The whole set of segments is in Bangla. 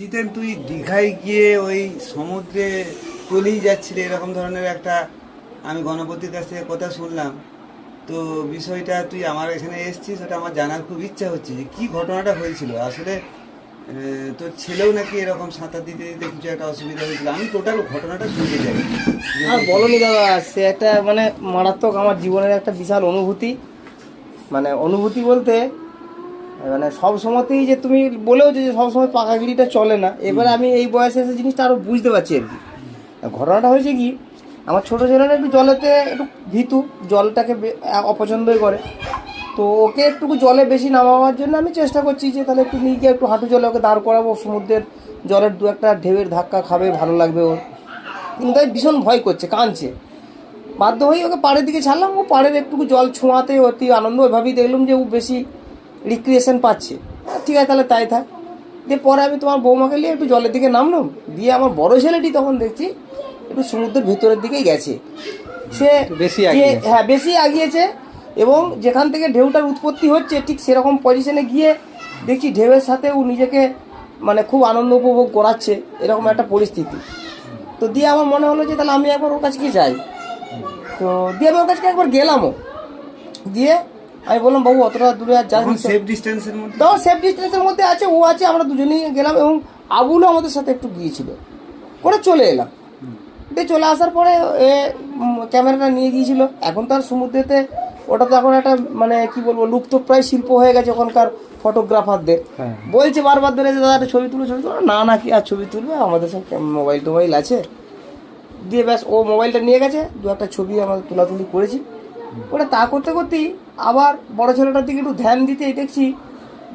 জিতেন, তুই দীঘায় গিয়ে ওই সমুদ্রে তলিয়ে যাচ্ছিলি এরকম ধরনের একটা আমি গণপতির কাছ থেকে কথা শুনলাম। তো বিষয়টা তুই আমার এখানে এসেছিস, ওটা আমার জানার খুব ইচ্ছা হচ্ছে যে কী ঘটনাটা হয়েছিল আসলে। তোর ছেলেও নাকি এরকম সাঁতার দিতে দিতে কিছু একটা অসুবিধা হয়েছিল। আমি টোটাল ঘটনাটা শুনতে চাই। আর বলোনি দাদা, সে একটা মারাত্মক আমার জীবনের একটা বিশাল অনুভূতি। অনুভূতি বলতে সব সময়তেই যে তুমি বলেও যে সবসময় পাকাগিরিটা চলে না। এবারে আমি এই বয়সে এসে জিনিসটা আরও বুঝতে পারছি আর কি। ঘটনাটা হয়েছে কি, আমার ছোটো ছেলেটা একটু জলেতে একটু ভীতু, জলটাকে অপছন্দই করে। তো ওকে একটু জলে বেশি নামাবার জন্য আমি চেষ্টা করছি যে তাহলে একটু নিয়ে গিয়ে একটু হাঁটু জলে ওকে দাঁড় করাবো, সমুদ্রের জলের দু একটা ঢেউয়ের ধাক্কা খাবে, ভালো লাগবে ওর। কিন্তু তাই ভীষণ ভয় করছে, কাঁদছে। বাধ্য হয়ে ওকে পাড়ের দিকে ছাড়লাম। ও পাড়ের একটু জল ছোঁয়াতে অতি আনন্দ, ওইভাবেই দেখলাম যে ও বেশি রিক্রিয়েশন পাচ্ছে। ঠিক আছে, তাহলে তাই থাক। দিয়ে পরে আমি তোমার বৌমাকে নিয়ে একটু জলের দিকে নামলাম। দিয়ে আমার বড় ছেলেটি তখন দেখছি একটু সমুদ্রের ভেতরের দিকেই গেছে। সে বেশি আগিয়েছে এবং যেখান থেকে ঢেউটার উৎপত্তি হচ্ছে ঠিক সেরকম পজিশনে গিয়ে দেখছি ঢেউয়ের সাথে ও নিজেকে খুব আনন্দ উপভোগ করাচ্ছে, এরকম একটা পরিস্থিতি। তো দিয়ে আমার মনে হলো যে তাহলে আমি একবার ওর কাছে গিয়ে যাই। তো দিয়ে আমি ওর কাছে একবার গেলামও। দিয়ে আমি বললাম, বাবু অতটা দূরে আর যাই, সেফ ডিস্টেন্সের মধ্যে তখন সেফ ডিস্টেন্সের মধ্যে আছে, ও আছে, আমরা দুজনেই গেলাম এবং আবুলও আমাদের সাথে একটু গিয়েছিল। করে চলে এলাম। দিয়ে চলে আসার পরে ক্যামেরাটা নিয়ে গিয়েছিল। এখন তো আর সমুদ্রেতে ওটা তো এখন একটা কি বলবো, লুপ্তপ্রায় শিল্প হয়ে গেছে ওখানকার ফটোগ্রাফারদের। বলছে বারবার ধরে যে দাদা একটা ছবি তুলো, না কি আর ছবি তুলবে, আমাদের সব মোবাইল টোবাইল আছে। দিয়ে ব্যাস ও মোবাইলটা নিয়ে গেছে, দু একটা ছবি আমাদের তোলাতুলি করেছি। ওটা তা করতে করতেই আবার বড় ছেলেটার দিকে একটু ধ্যান দিতেই দেখছি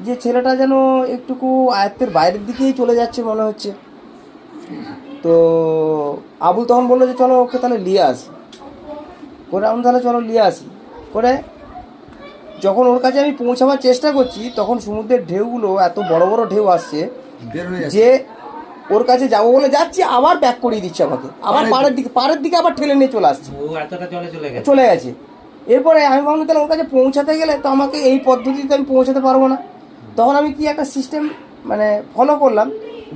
যে ছেলেটা যেন একটুকু আয়ত্তের বাইরের দিকেই চলে যাচ্ছে মনে হচ্ছে। তো আবুল তখন বললো যে চলো ওকে তাহলে নিয়ে আসি। করে আমি তাহলে চলো নিয়ে আসি। করে যখন ওর কাছে আমি পৌঁছাবার চেষ্টা করছি তখন সমুদ্রের ঢেউগুলো এত বড় বড় ঢেউ আসছে যে ওর কাছে যাবো বলে যাচ্ছি, আবার ব্যাক করিয়ে দিচ্ছে আমাকে, আবার পাড়ের দিকে আবার ঠেলে নিয়ে চলে আসছে, চলে গেছে। এরপরে আমি ভাবলাম তাহলে ওর কাছে পৌঁছাতে গেলে তো আমাকে এই পদ্ধতিতে আমি পৌঁছাতে পারবো না। তখন আমি কি একটা সিস্টেম ফলো করলাম,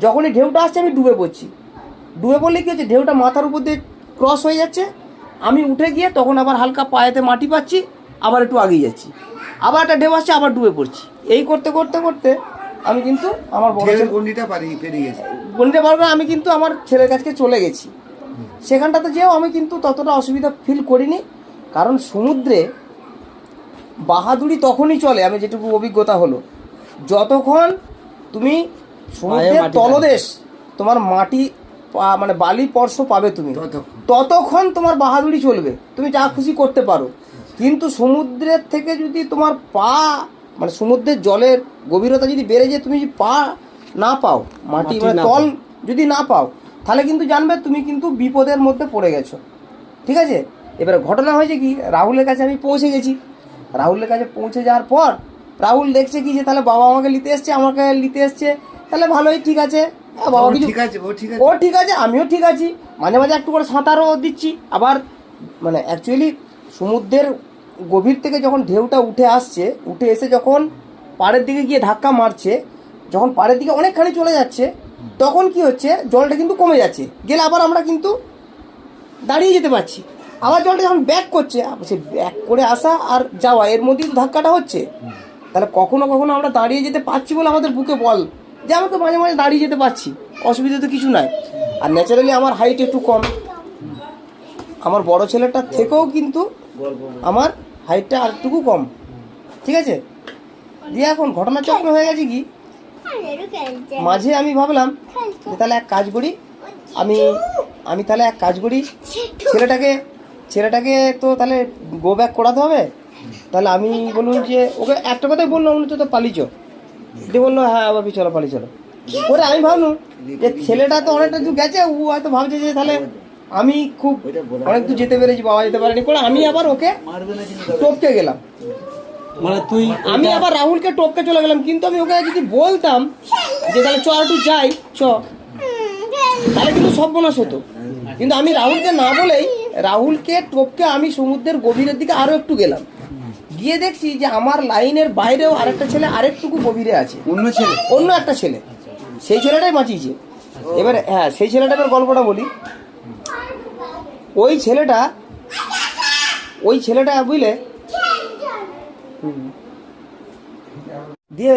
যখনই ঢেউটা আসছে আমি ডুবে পড়ছি। ডুবে পড়লে কি হচ্ছে, ঢেউটা মাথার উপর দিয়ে ক্রস হয়ে যাচ্ছে, আমি উঠে গিয়ে তখন আবার হালকা পায়েতে মাটি পাচ্ছি, আবার একটু আগিয়ে যাচ্ছি, আবার একটা ঢেউ আসছে, আবার ডুবে পড়ছি। এই করতে করতে করতে আমি কিন্তু আমার গন্ডিটা পেরিয়ে গেছি। গন্ডিটা পারবো, আমি কিন্তু আমার ছেলের কাছে চলে গেছি। সেখানটাতে যেও আমি কিন্তু ততটা অসুবিধা ফিল করিনি, কারণ সমুদ্রে বাহাদুরি তখনই চলে, আমি যেটুকু অভিজ্ঞতা হলো, যতক্ষণ তুমি সমুদ্রের তলদেশ তোমার মাটি বালি স্পর্শ পাবে তুমি, ততক্ষণ তোমার বাহাদুরি চলবে, তুমি যা খুশি করতে পারো। কিন্তু সমুদ্রের থেকে যদি তোমার পা সমুদ্রের জলের গভীরতা যদি বেড়ে যায়, তুমি যদি পা না পাও, মাটি তল যদি না পাও, তাহলে কিন্তু জানবে তুমি কিন্তু বিপদের মধ্যে পড়ে গেছো। ঠিক আছে, এবারে ঘটনা হয়েছে কি, রাহুলের কাছে আমি পৌঁছে গেছি। রাহুলের কাছে পৌঁছে যাওয়ার পর রাহুল দেখছে কি যে তাহলে বাবা আমাকে নিতে এসছে, তাহলে ভালোই, ঠিক আছে, বাবা কিছু ও ঠিক আছে, আমিও ঠিক আছি। মাঝে মাঝে একটু করে সাঁতারও দিচ্ছি। আবার অ্যাকচুয়ালি সমুদ্রের গভীর থেকে যখন ঢেউটা উঠে এসে যখন পাড়ের দিকে গিয়ে ধাক্কা মারছে, যখন পাড়ের দিকে অনেকখানি চলে যাচ্ছে, তখন কি হচ্ছে, জলটা কিন্তু কমে যাচ্ছে, গেলে আবার আমরা কিন্তু দাঁড়িয়ে যেতে পারছি। আবার জলটা যখন ব্যাক করছে, সে ব্যাক করে আসা আর যাওয়া, এর মধ্যেই ধাক্কাটা হচ্ছে। তাহলে কখনো কখনো আমরা দাঁড়িয়ে যেতে পারছি বলে আমাদের বুকে বল যে আমরা তো মাঝে মাঝে দাঁড়িয়ে যেতে পারছি, অসুবিধা তো কিছু নাই। আর ন্যাচারালি আমার হাইট একটু কম, আমার বড় ছেলেটার থেকেও কিন্তু আমার হাইটটা আর একটুকু কম। ঠিক আছে, দিয়ে এখন ঘটনাচক্র হয়ে গেছে কি, মাঝে আমি ভাবলাম যে তাহলে এক কাজ করি, আমি তাহলে এক কাজ করি, ছেলেটাকে তো তাহলে গো ব্যাক করাতে হবে। তাহলে আমি বলুন যে ওকে একটা কথাই বললাম, তো পালিচ, দিয়ে বললো হ্যাঁ বাপি চলো পালি চলো। ওরে আমি ভাবলাম যে ছেলেটা তো অনেকটা দূর গেছে, ও হয়তো ভাবছে যে তাহলে আমি খুব অনেক দূর যেতে পেরেছি, বাবা যেতে পারেনি, করে আমি আবার ওকে টপকে গেলাম। আমি আবার রাহুলকে টপকে চলে গেলাম। কিন্তু আমি ওকে যদি বলতাম যে তাহলে চ একটু যাই তাহলে কিন্তু সর্বনাশ হতো। কিন্তু আমি রাহুলকে না বলেই রাহুলকে টপকে আমি সমুদ্রের গভীরের দিকে আরো একটু গেলাম। গিয়ে দেখছি যে আমার লাইনের বাইরেও আরেকটা ছেলে আরেকটুকু গভীরে আছে, অন্য একটা ছেলে। সেই ছেলেটাই বাঁচিয়েছে। এবার হ্যাঁ, সেই ছেলেটার গল্পটা বলি। ওই ছেলেটা বুঝলে, দিয়ে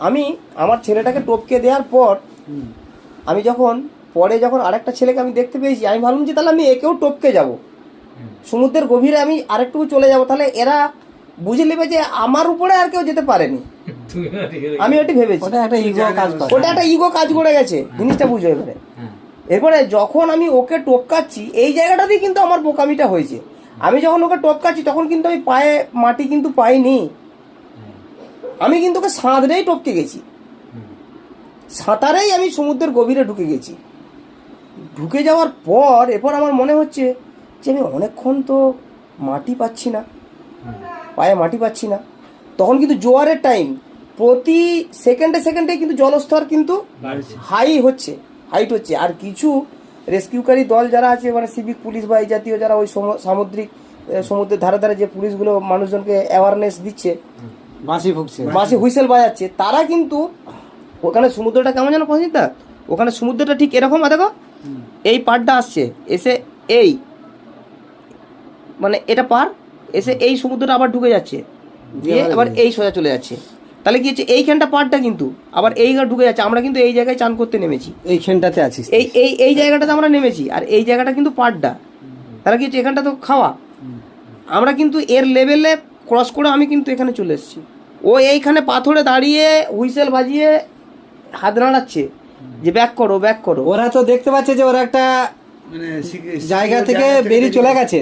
আমি আমার ছেলেটাকে টপকে দেওয়ার পর আমি যখন আরেকটা ছেলেকে আমি দেখতে পেয়েছি, আমি ভাবলাম যে তাহলে আমি একেও টপকে যাব, সমুদ্রের গভীরে আমি আরেকটু চলে যাব, তাহলে এরা বুঝে নেবে যে আমার উপরে আর কেউ যেতে পারেনি। আমি ওটি ভেবেছি, ওটা একটা ইগো কাজ করে গেছে, জিনিসটা বুঝো। এরপরে যখন আমি ওকে টপকাচ্ছি, এই জায়গাটাতেই কিন্তু আমার বোকামিটা হয়েছে। আমি যখন ওকে টপকাচ্ছি তখন কিন্তু আমি পায়ে মাটি কিন্তু পাইনি, আমি কিন্তু ওকে সাঁতরেই টপকে গেছি, সাঁতারেই আমি সমুদ্রের গভীরে ঢুকে গেছি। ঢুকে যাওয়ার পর এরপর আমার মনে হচ্ছে যে আমি অনেকক্ষণ তো মাটি পাচ্ছি না, পায়ে মাটি পাচ্ছি না। তখন কিন্তু জোয়ারের টাইম, প্রতি সেকেন্ডে কিন্তু জলস্তর কিন্তু হাইট হচ্ছে। আর কিছু রেস্কিউকারী দল যারা আছে, মানে সিভিক পুলিশ বা এই জাতীয় যারা ওই সমুদ্রের ধারে ধারে যে পুলিশগুলো মানুষজনকে অ্যাওয়ারনেস দিচ্ছে, বাঁশি হুইসেল বাজাচ্ছে, তারা কিন্তু ওখানে সমুদ্রটা কেমন যেন পছন্দ, ওখানে সমুদ্রটা ঠিক এরকম, দেখো এই পাড়টা আসছে এসে এই মানে এটা পার এসে এই সমুদ্রটা আবার ঢুকে যাচ্ছে, দিয়ে আবার এই সোজা চলে যাচ্ছে। তাহলে কি হচ্ছে, এইখানটা পাড়টা কিন্তু আবার এই ঢুকে যাচ্ছে। আমরা কিন্তু এই জায়গায় চান করতে নেমেছি, এইখানটাতে আছি, এই জায়গাটাতে আমরা নেমেছি, আর এই জায়গাটা কিন্তু পাড়টা। তাহলে কি হচ্ছে, এখানটা তো খাওয়া, আমরা কিন্তু এর লেভেলে ক্রস করে আমি কিন্তু এখানে চলে এসেছি। ও এইখানে পাথরে দাঁড়িয়ে হুইসেল বাজিয়ে হাত নাড়াচ্ছে যে ব্যাক করো। ওরা তো দেখতে পাচ্ছে যে ওরা একটা মানে জায়গা থেকে বেরিয়ে চলে গেছে,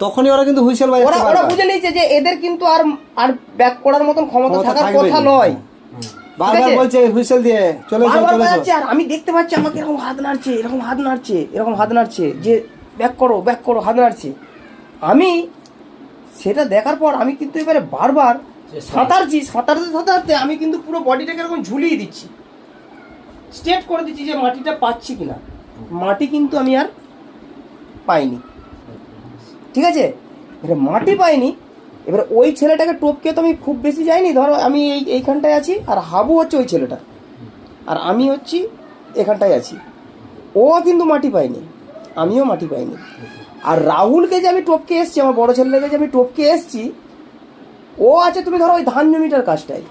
তখনই ওরা কিন্তু হুইসেল বাজাচ্ছে। ওরা বুঝে নিয়েছে যে এদের কিন্তু আর ব্যাক করার মতন ক্ষমতা থাকার কথা নয়। বারবার বলছে হুইসেল দিয়ে চলে যাচ্ছে, আর আমি দেখতে পাচ্ছি আমাকে এরকম হাত নাড়ছে যে ব্যাক করো, হাত নাড়ছে। আমি সেটা দেখার পর আমি কিন্তু এবারে বারবার সাঁতারতে আমি কিন্তু পুরো বডিটাকে এরকম ঝুলিয়ে দিচ্ছি, স্ট্রেট করে দিচ্ছি যে মাটিটা পাচ্ছি কিনা। মাটি কিন্তু আমি আর পাইনি, ঠিক আছে, এবার মাটি পাইনি। এবার ওই ছেলেটাকে টপকে তো আমি খুব বেশি যাইনি, ধরো আমি এইখানটায় আছি, আর হাবু হচ্ছে ওই ছেলেটা, আর আমি হচ্ছি এখানটায় আছি। ও কিন্তু মাটি পাইনি, আমিও মাটি পাইনি। আর রাহুলকে যে আমি টপকে এসছি, আমার বড় ছেলেটাকে যে আমি টপকে এসছি, ও আছে তুমি ধরো ওই ধান জমিটার কাজটাই,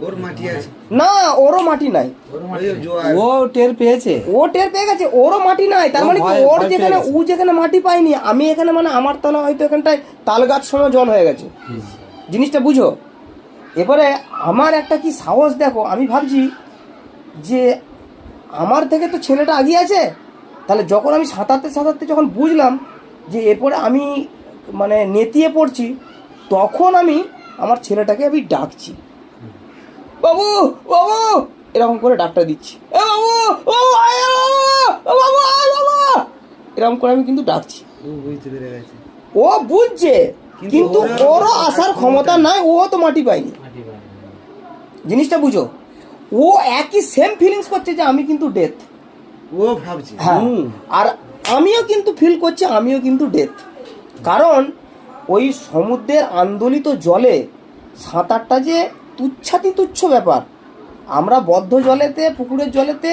ওর মাটি আছে না, ওরও মাটি নাই, ও টের পেয়ে গেছে, ওরও মাটি নাই। তার মানে ওর যেখানে মাটি পাইনি, আমি এখানে, মানে আমার তলা হয়তো এখানটায় তাল গাছ সময় জল হয়ে গেছে, জিনিসটা বুঝো। এবারে আমার একটা কি সাহস দেখো, আমি ভাবছি যে আমার থেকে তো ছেলেটা আগিয়ে আছে। তাহলে যখন আমি সাঁতারতে যখন বুঝলাম যে এরপরে আমি মানে নেতিয়ে পড়ছি, তখন আমি আমার ছেলেটাকে আমি ডাকছি, বাবু এরকম করে ডাকটা দিচ্ছি, এরকম করে আমি কিন্তু ডাকছি। ও বুঝছে, কিন্তু ওরও আসার ক্ষমতা নাই, ও তো মাটি পায়নি, জিনিসটা বুঝো। ও একই সেম ফিলিংস করছে যে আমি কিন্তু ডেথ, ও ভাবছে। হ্যাঁ, আর আমিও কিন্তু ফিল করছি আমিও কিন্তু ডেথ। কারণ ওই সমুদ্রের আন্দোলিত জলে সাঁতারটা যে তুচ্ছ ব্যাপার। আমরা বদ্ধ জলেতে, পুকুরের জলেতে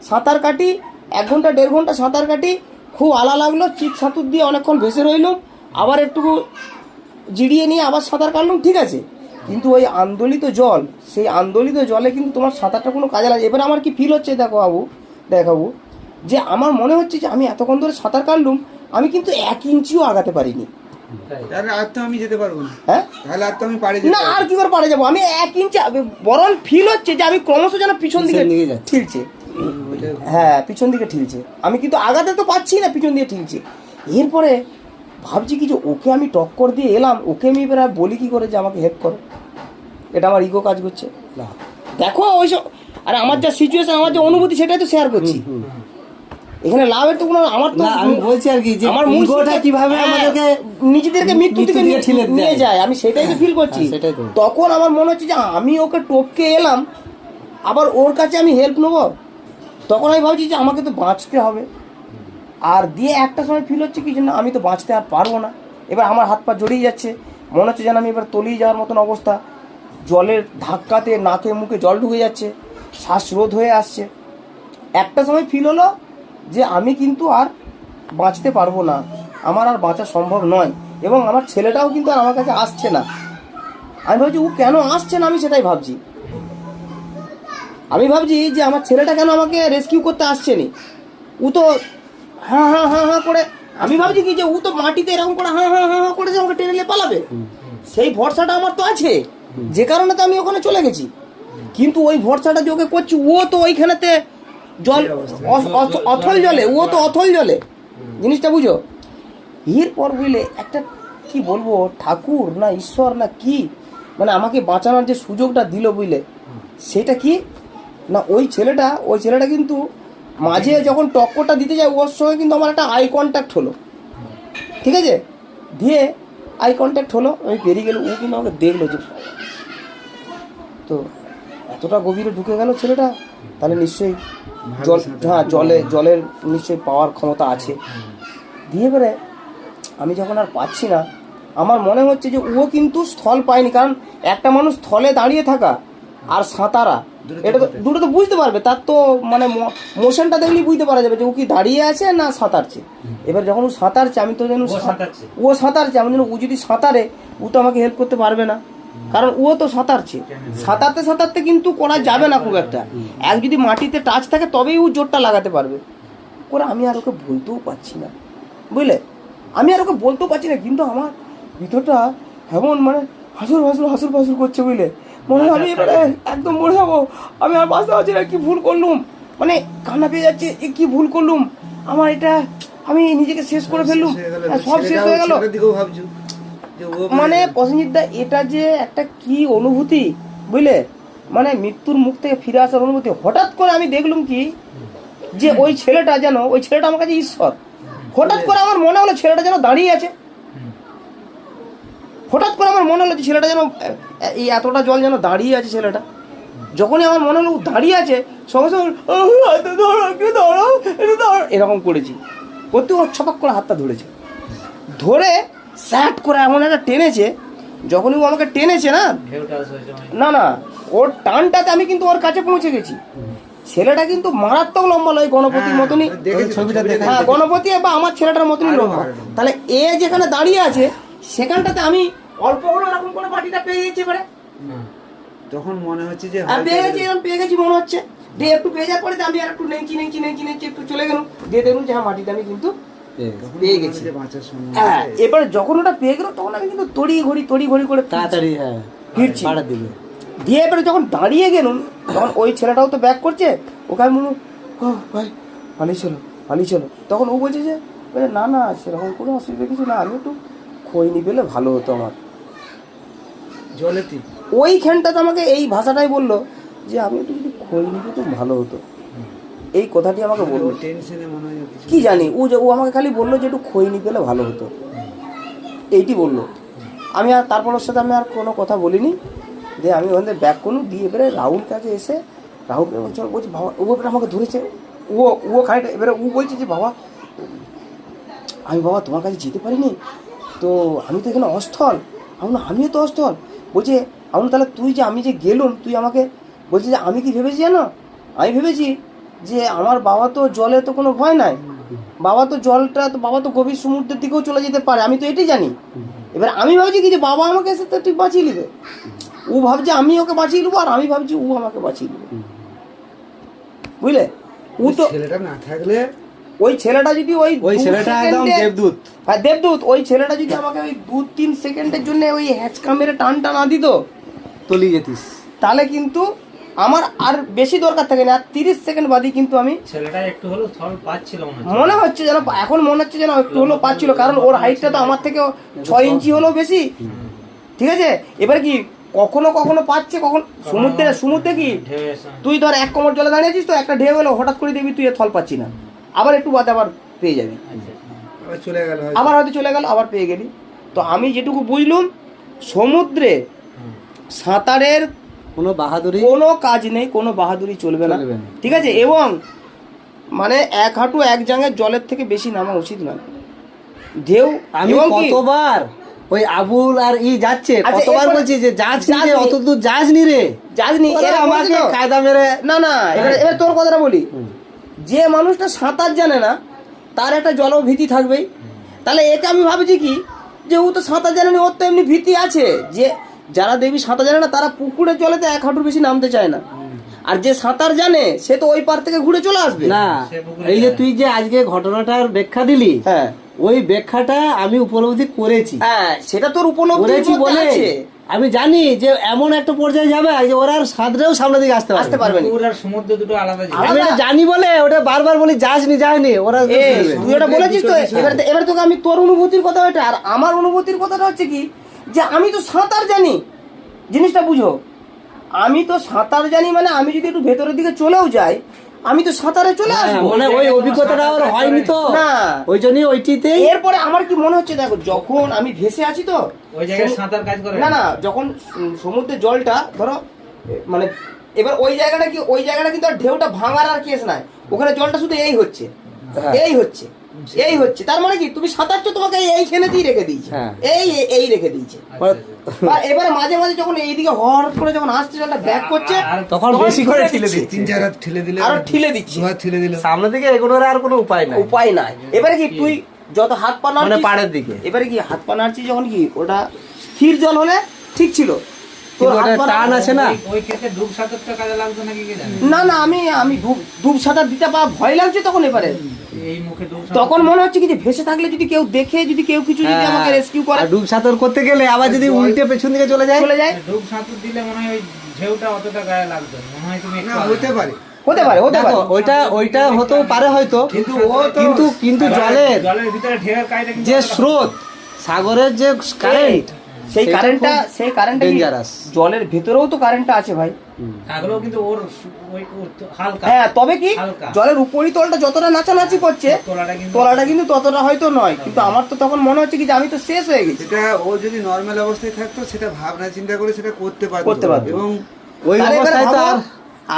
সাঁতার কাটি, 1 ঘন্টা 1.5 ঘন্টা সাঁতার কাটি, খুব আলা লাগলো, চিৎ সাঁতুর দিয়ে অনেকক্ষণ ভেসে রইলাম, আবার একটু জিরিয়ে নিয়ে আবার সাঁতার কাটলাম, ঠিক আছে। কিন্তু ওই আন্দোলিত জল, সেই আন্দোলিত জলে কিন্তু তোমার সাঁতারটা কোনো কাজে লাগে। এবার আমার কি ফিল হচ্ছে দেখাবো যে আমার মনে হচ্ছে যে আমি এতক্ষণ ধরে সাঁতার কাটলুম, আমি কিন্তু 1 ইঞ্চিও আগাতে পারিনি। তাহলে আর তো আমি যেতে পারবো না, হ্যাঁ, তাহলে আর তো আমি পারে না, আর কি করে পারে যাবো আমি 1 ইঞ্চি, বরং ফিল হচ্ছে যে আমি ক্রমশ যেন পিছন দিকে ঠিলছে, হ্যাঁ পিছন দিকে ঠিলছে। আমি কিন্তু আগাতে তো পাচ্ছি না, পিছন দিকে ঠিলছে। এরপরে ভাবছি কি যে ওকে আমি টক্কর দিয়ে এলাম, ওকে আমি এবার বলি কি করে যে আমাকে হেল্প করো, এটা আমার ইগো কাজ করছে। দেখো ওইসব, আরে আমার যা সিচুয়েশন, আমার যে অনুভূতি, সেটাই তো শেয়ার করছি। এখানে লাভের তো কোনো, আমার তো আমি বলছি আর কি যে আমার ইগোটা কিভাবে আমাদেরকে নিজেদেরকে মৃত্যু দিকে নিয়ে যায়, আমি সেটাই তো ফিল করছি। তখন আমার মনে হচ্ছে যে আমি ওকে টপকে এলাম, আবার ওর কাছে আমি হেল্প নেবো। তখন আমি ভাবছি যে আমাকে তো বাঁচতে হবে। আর দিয়ে একটা সময় ফিল হচ্ছে কি যে না, আমি তো বাঁচতে আর পারবো না। এবার আমার হাত পা জড়িয়ে যাচ্ছে, মনে হচ্ছে যেন আমি এবার তলিয়ে যাওয়ার মতন অবস্থা। জলের ধাক্কাতে নাকে মুখে জল ঢুকে যাচ্ছে, শ্বাসরোধ হয়ে আসছে। একটা সময় ফিল হলো যে আমি কিন্তু আর বাঁচতে পারবো না, আমার আর বাঁচা সম্ভব নয়, এবং আমার ছেলেটাও কিন্তু আর আমার কাছে আসছে না। আমি ভাবছি ও কেন আসছে না, আমি সেটাই ভাবছি। আমি ভাবছি যে আমার ছেলেটা কেন আমাকে রেস্কিউ করতে আসছে নি। ও তো হ্যাঁ হ্যাঁ হ্যাঁ হ্যাঁ করে, আমি ভাবছি কি যে ও তো মাটিতে এরকম করে হ্যাঁ হ্যাঁ হ্যাঁ হ্যাঁ করে যে আমাকে টেনে নিয়ে পালাবে, সেই ভরসাটা আমার তো আছে, যে কারণে তো আমি ওখানে চলে গেছি। কিন্তু ওই ভরসাটা যে ওকে করছি, ও তো ওইখানেতে জল অথল জলে, ও তো অথল জলে, জিনিসটা বুঝো। এরপর বুঝলে একটা কি বলবো, ঠাকুর না ঈশ্বর না কি, মানে আমাকে বাঁচানোর যে সুযোগটা দিল বুঝলে, সেটা কি না, ওই ছেলেটা কিন্তু মাঝে যখন টক্করটা দিতে যায় ওর সঙ্গে কিন্তু আমার একটা আই কন্ট্যাক্ট হলো, ঠিক আছে, দিয়ে আই কন্ট্যাক্ট হলো, আমি পেরিয়ে গেল, ও কিন্তু আমাকে দেখলো যে তো এতটা গভীরে ঢুকে গেল ছেলেটা, তাহলে নিশ্চয়ই জলের নিশ্চয়ই পাওয়ার ক্ষমতা আছে। দিয়ে এবারে আমি যখন আর পাচ্ছি না, আমার মনে হচ্ছে যে ও কিন্তু স্থল পায়নি, কারণ একটা মানুষ স্থলে দাঁড়িয়ে থাকা আর সাঁতারা, এটা তো দুটো তো বুঝতে পারবে, তার তো মানে মোশনটা দেখলেই বুঝতে পারা যাবে যে ও কি দাঁড়িয়ে আছে না সাঁতারছে। এবার যখন ও সাঁতারছে, আমি তো জানি ও সাঁতারছে, আমি জানি ও যদি সাঁতারে ও তো আমাকে হেল্প করতে পারবে না, কারণ ও তো সাঁতারছে। সাঁতারতে কিন্তু করা যাবে না খুব একটা, এক যদি মাটিতে টাচ থাকে তবেই ও জোরটা লাগাতে পারবে। করে আমি আর ওকে বলতেও পারছি না বুঝলে, আমি আর ওকে বলতেও পারছি না, কিন্তু আমার ভিতরটা এমন মানে হাসুর করছে বুঝলে, মনে হয় আমি এবারে একদম মরে যাবো, আমি আর বাঁচতে পারছি না, কি ভুল করলুম, মানে কান্না পেয়ে যাচ্ছে, এ কি ভুল করলুম, আমার এটা আমি নিজেকে শেষ করে ফেললুম, সব শেষ হয়ে গেল। মানে প্রসেনজিৎ দা, এটা যে একটা কি অনুভূতি বুঝলে, মানে মৃত্যুর মুখ থেকে ফিরে আসার অনুভূতি। হঠাৎ করে আমি দেখলুম কি যে ওই ছেলেটা আমার কাছে ঈশ্বর। হঠাৎ করে আমার মনে হলো ছেলেটা যেন দাঁড়িয়ে আছে, হঠাৎ করে আমার মনে হলো যে ছেলেটা যেন এই এতটা জল যেন দাঁড়িয়ে আছে ছেলেটা। যখনই আমার মনে হলো দাঁড়িয়ে আছে, সঙ্গে সঙ্গে এরকম করেছি, করতে ওর ছপাক করে হাতটা ধরে স্যাট করে এমন একটা টেনেছে। যখনই ও আমাকে টেনেছে না ওর টানটাতে আমি কিন্তু ওর কাছে পৌঁছে গেছি। ছেলেটা কিন্তু মারাত্মক লম্বা নয়, গণপতির মতনই, হ্যাঁ গণপতি বা আমার ছেলেটার মতনই লম্বা। তাহলে এ যেখানে দাঁড়িয়ে আছে সেখানটাতে আমি অল্প হলো এরকম করে বাটিটা পেয়ে গেছি। এবারে তখন মনে হচ্ছে যে পেয়ে গেছি মনে হচ্ছে, দিয়ে একটু পেয়ে যাওয়ার পরে আমি আর একটু নেঞ্চি একটু চলে গেলাম, দিয়ে দেখুন যে হ্যাঁ মাটিটা আমি কিন্তু পেয়ে গেছি। হ্যাঁ, এবার যখন ওটা পেয়ে গেল তখন আমি কিন্তু তড়ি ঘড়ি করে তাড়াতাড়ি ফিরছি দিয়ে। এবারে যখন দাঁড়িয়ে গেলুম, তখন ওই ছেলেটাও তো ব্যাক করছে, ওকে আমি বলুন ও ভাই পালিয়ে চলো। তখন ও বলছে যে না সেরকম কোনো অসুবিধা কিছু না, আমি একটু খৈনি পেলে ভালো হতো আমার। জলেতে ওইখানটাতে আমাকে এই ভাষাটাই বললো যে আমি একটু যদি খৈনি পেতো ভালো হতো, এই কথাটি আমাকে বললো। টেনশনে মনে হয় কি জানি, ও আমাকে খালি বললো যে একটু খৈনি পেলে ভালো হতো, এইটি বললো। আমি আর তারপর ওর সাথে আমি আর কোনো কথা বলিনি, দিয়ে আমি ওখান থেকে ব্যাক করলাম। দিয়ে এবারে রাহুল কাছে এসে রাহুলকে বলছি বাবা, ও এবারে আমাকে ধরেছে, ও খানিকটা এবারে ও বলছে যে বাবা তোমার কাছে যেতে পারিনি তো, আমি তো এখানে অস্থল। আমিও তো অস্থল। বলছে তাহলে তুই যে আমি যে গেলুম, তুই আমাকে বলছি যে আমি কি ভেবেছি জানো, আমি ভেবেছি যে আমার বাবা তো জলে তো কোনো ভয় নাই, বাবা তো গভীর সমুদ্রের দিকেও চলে যেতে পারে, আমি তো এটাই জানি। এবার আমি ভাবছি কি যে বাবা আমাকে এসে তো ঠিক বাঁচিয়ে নেবে, ও ভাবছে আমি ওকে বাঁচিয়ে নেবো, আর আমি ভাবছি ও আমাকে বাঁচিয়ে নেবে, বুঝলে। ও তো ছেলেটা না থাকলে, ওই ছেলেটা যদি ওই ছেলেটা একদম দেবদূত, হ্যাঁ দেবদূত, ওই ছেলেটা যদি আমাকে ওই 2-3 সেকেন্ডের জন্য ওই হ্যাচকা মেরে টানটা না দিত, তলিয়ে যেতিস, তাহলে কিন্তু আমার আর বেশি দরকার থাকে না, আর 30 সেকেন্ড বাদই কিন্তু আমি ছেলেটা একটু হলো স্থল পাচ্ছিল মনে হচ্ছে যেন, এখন মনে হচ্ছে যেন একটু হলো পাচ্ছিল, কারণ ওর হাইটটা তো আমার থেকে 6 ইঞ্চি হলেও বেশি, ঠিক আছে। এবার কি কখনো পাচ্ছে, কখন সমুদ্রে কি তুই ধর 1 কোমর জলে দাঁড়িয়েছিস, তো একটা ঢেউ এলো, হঠাৎ করে দেখবি তুই থল পাচ্ছি না, আবার একটু বাদে আবার পেয়ে যাবি, আবার হয়তো চলে গেল, আবার পেয়ে গেলি। তো আমি যেটুকু বুঝলুম, সমুদ্রে সাঁতারের কোনো কাজ নেই, কোনো বাহাদুরি চলবে না, ঠিক আছে। এবং মানে 1 হাঁটু 1 জাঙ্গের জলের থেকে বেশি নামা উচিত নয়। ঢেউ আমি কতবার ওই আবুল আর যাচ্ছে, কতবার বলছি যে অত দূর যাসনি রে, যাসনি, আমাকে কায়দা মেরে না এবার তোর কথাটা বলি, যে মানুষটা সাঁতার জানে না তার একটা জলভীতি থাকবেই। তাহলে একে আমি ভাবছি কি যে ও তো সাঁতার জানে না, ওর তো এমনি ভীতি আছে। যে যারা দেবী সাঁতার জানে না তারা পুকুরের জলেতে 1 হাঁটুর বেশি নামতে চায় না, আর যে সাঁতার জানে সে তো ওই পার থেকে ঘুরে চলে আসবে। না, এই যে তুই যে আজকে ঘটনাটার ব্যাখ্যা দিলি, হ্যাঁ ওই ব্যাখ্যাটা আমি উপলব্ধি করেছি। হ্যাঁ, সেটা তোর উপলব্ধি করেছি বলে আমি জানি যে এমন একটা পর্যায়ে যাবে যে ওরা আর সাঁতরেও সামনে দিকে আসতে পারবে না। পুকুর আর সমুদ্র দুটো আলাদা জিনিস। আমি এটা জানি বলে ওটা বারবার বলি যায়নি ওরা তুই ওটা বলেছিস তো। এবার তোকে আমি তোর অনুভূতির কথা ওটা, আর আমার অনুভূতির কথাটা হচ্ছে কি যে আমি তো সাঁতার জানি, জিনিসটা বুঝো। আমি তো সাঁতার জানি মানে আমি যদি একটু ভেতরের দিকে চলেও যাই আমি তো সাঁতারে চলে আসবো। মানে ওই অভিজ্ঞতাটা ওর হয়নি তো, না ওই জন্যই ওইটিতেই। এরপরে আমার কি মনে হচ্ছে দেখো, যখন আমি ভেসে আছি তো ওই জায়গায় সাঁতার কাজ করে না না, যখন সমুদ্রের জলটা ধরো মানে এবার ওই জায়গাটা কিন্তু আর ঢেউটা ভাঙার আর কেস নাই, ওখানে জলটা শুধু এই হচ্ছে এই হচ্ছে তার মানে কি তুমি সাঁতারছো তোমাকে এইখানেতেই রেখে দিয়েছে, এই রেখে দিয়েছে। আর এবারে মাঝে মাঝে যখন এইদিকে হঠাৎ করে যখন আসছে জলটা ব্যাক করছে তখন বেশি করে ঠেলে দিচ্ছে, 3-4 হাত ঠেলে দিলে আরো ঠেলে দিচ্ছে, ঠেলে দিলে সামনে দিকে এগোনোর আর কোনো উপায় নাই। এবারে কি তুই যত হাত পা মানে নাড়ছিস পাড়ের দিকে, এবারে কি হাত পা নাড়ছিস যখন কি ওটা স্থির জল হলে ঠিক ছিল, তোর কিন্তু হাত ওটা পা টান আছে না। ওই ক্ষেত্রে ডুব সাঁতারটা কাজে লাগতো নাকি কে জানে? না না, আমি ডুব সাঁতার দিতে ভয় লাগছে তখন। এবারে এই মুখে ডুব তখন মনে হচ্ছে কি যে ভেসে থাকলে যদি কেউ দেখে, যদি কেউ কিছু যদি আমাকে রেস্কিউ করে, আর ডুব সাঁতার করতে গেলে আবার যদি উল্টে পেছন দিকে চলে যায় ডুব সাঁতার দিলে মনে হয় ওই ঢেউটা অতটা গায়ে লাগতো না। মনে হয় তুমি না হতে পারে হতে পারে দেখো, ওইটা হতেও পারে হয়তো, কিন্তু জলের ভিতরে ঢেউয়ের কায়দা কিন্তু যে স্রোত, সাগরের যে কারেন্ট, সেই কারেন্টটা ডেঞ্জারাস। জলের ভেতরেও তো কারেন্টটা আছে ভাই। থাকলেও কিন্তু ওর হালকা। হ্যাঁ, তবে কি হালকা। জলের উপরিতলটা যতটা নাচানাচি করছে তলাটা কিন্তু ততটা হয়তো নয়। কিন্তু আমার তো তখন মনে হচ্ছে কি যে আমি তো শেষ হয়ে গেছি। সেটা ও যদি নর্মাল অবস্থায় থাকতো সেটা ভাবনা চিন্তা করে সেটা করতে পারতো এবং ওই তাহলে এবারে অবস্থায় তো ভাবো, আর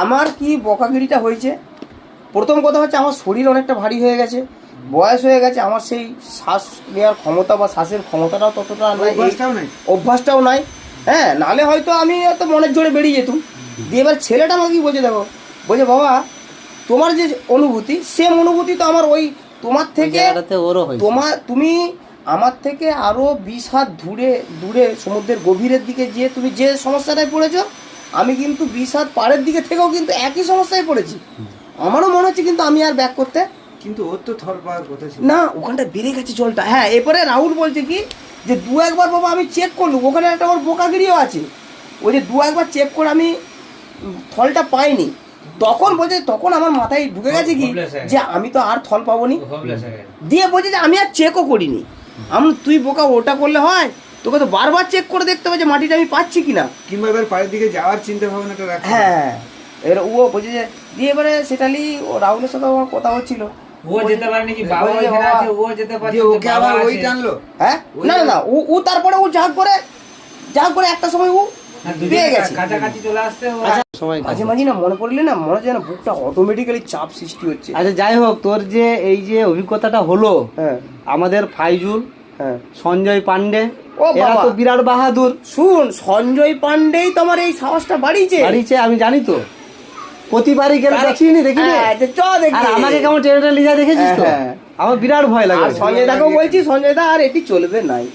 আমার কি বকাগিরিটা হয়েছে। প্রথম কথা হচ্ছে আমার শরীর অনেকটা ভারী হয়ে গেছে, বয়স হয়ে গেছে, আমার সেই শ্বাস নেওয়ার ক্ষমতা বা শ্বাসের ক্ষমতাটাও ততটা নাই, অভ্যাসটাও নাই। হ্যাঁ, নালে হয়তো আমি হয়তো মনের জোরে বেরিয়ে যেতুম। দিয়ে এবার ছেলেটা আমাকে কি বলছে, দেখো বলছে বাবা তোমার যে অনুভূতি সেম অনুভূতি তো আমার ওই তোমার থেকে তুমি আমার থেকে আরো 20 হাত দূরে সমুদ্রের গভীরের দিকে গিয়ে তুমি যে সমস্যাটায় পড়েছো, আমি কিন্তু 20 হাত পাড়ের দিকে থেকেও কিন্তু একই সমস্যায় পড়েছি। আমারও মনে হচ্ছে কিন্তু আমি আর ব্যাক করতে, কিন্তু ওর তো থর পাওয়ার কথা ছিল না, ওখানটা বেড়ে গেছে জলটা। হ্যাঁ, এরপরে রাহুল বলছে কি যে 2-1 বাবা আমি চেক করলুম, ওখানে একটা ওর বোকাগিরিও আছে। ওই যে 2-1 চেক করে আমি থলটা পাইনি, তখন বলছে, তখন আমার মাথায় ঢুকে গেছে কি যে আমি তো আর থল পাবোনি। দিয়ে বলছে যে আমি আর চেকও করিনি। তুই বোকা, ওটা করলে হয়? তোকে তো বারবার চেক করে দেখতে হবে যে মাটিটা আমি পাচ্ছি কিনা, কিংবা এবার পাড়ের দিকে যাওয়ার চিন্তা ভাবনাটা রাখতে। হ্যাঁ, এবার ও বলছে যে দিয়ে এবারে সেটালি ও রাহুলের সাথে আমার কথা হচ্ছিল, ও যেতে পারে নাকি, বাবা ওইখানে আছে, ও যেতে পারে, ওকে আবার ওই টানলো। হ্যাঁ, না না, ও তারপরে ও ঝাঁক করে একটা সময় ও পেয়ে গেছে, কাছাকাছি চলে আসতে। মাঝে মাঝে না মনে পড়লে না মনে হয় যেন বুকটা অটোমেটিক্যালি চাপ সৃষ্টি হচ্ছে। আচ্ছা, যাই হোক, তোর যে এই যে অভিজ্ঞতাটা হলো, হ্যাঁ, আমাদের ফাইজুল, হ্যাঁ, সঞ্জয় পান্ডে, ও এরা বাবা তো বিরাট বাহাদুর। শুন, সঞ্জয় পান্ডেই তোমার এই সাহসটা বাড়িয়েছে। আমি জানি তো, প্রতিবারই গেলে দেখিনি। আর আমাকে কেমন টেনে লিজা দেখেছিস তো, আমার বিরাট ভয় লাগে। সঞ্জয় দাকেও বলছি, সঞ্জয় দা আর এটি চলবে নাই।